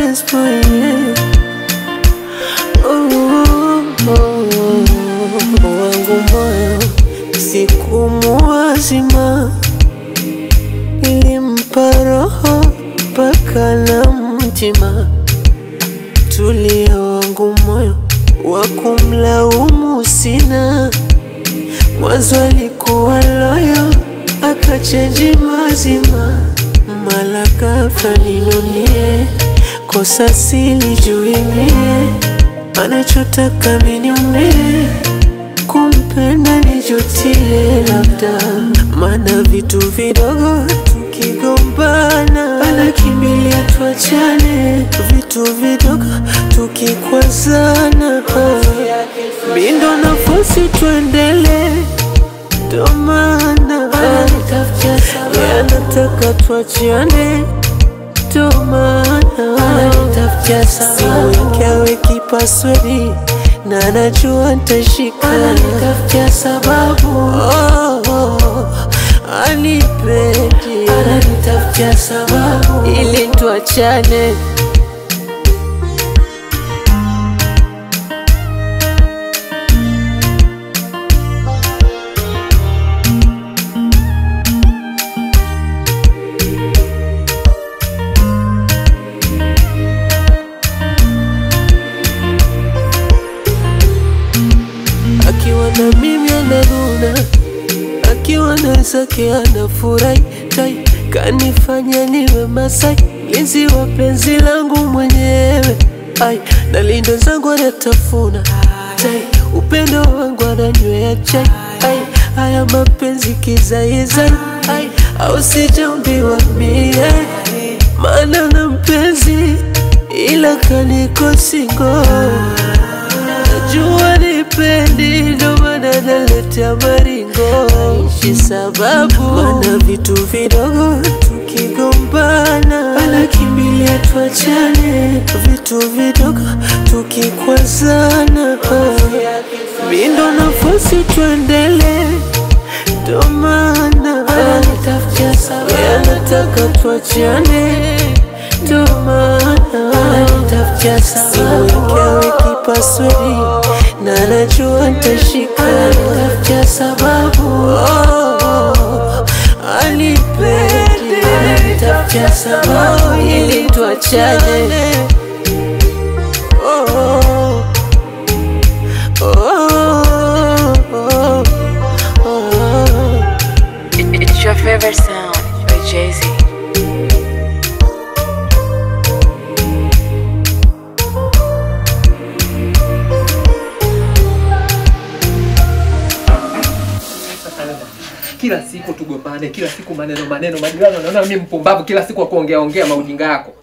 desperate. Wangu moyo sikumuazima, nilimpa roho mpaka na mtima. Tulia wangu moyo, wakumlaumu sina. Mwanzo alikuwa loyo, akachange mazima. Mala ghafla ninunie, kosa silijui mie. Anachotaka miniumie, kumpenda nijutie labda. Maana vitu vidogo tukigombana, anakimbilia tuachane. Vitu vidogo tukikwazana, mindo nafasi tuendele. Ndo maana anataka tuachane. Ndo maana siweke aweki password, na najua nitashika. Ananitafutia sababu, anipendi. Ananitafutia sababu ili tuachane. Akiwa na mimi anaruna, akiwa na zake anafurahi. Kanifanya niwe Masai, mlinzi wa penzi langu mwenyewe. Na lindo zangu anatafuna, upendo wangu ananywea chai. Haya mapenzi kizaizai, au sijaambiwa mie. Maana na mpenzi ila kaniko single. Najua nipendi, ndo maana naletea maringo. Ishi sababu, maana vitu vidogo tukigombana, anakimbilia tuachane. Vitu vidogo tukikwazana, mindo nafasi tuendele. Ndo maana ananitafutia sababu, anataka tuachane. Ndo maana ananitafutia sababu, siweke aweki password, na najua nitashika. Ananitafutia sababu, anipendi. Ananitafutia sababu ili tuachane. It's your favorite sound by Jay-Z. Kila siku tugombane, kila siku maneno. Majirani wanaona mimi mpumbavu, kila siku kuongea maujinga yako.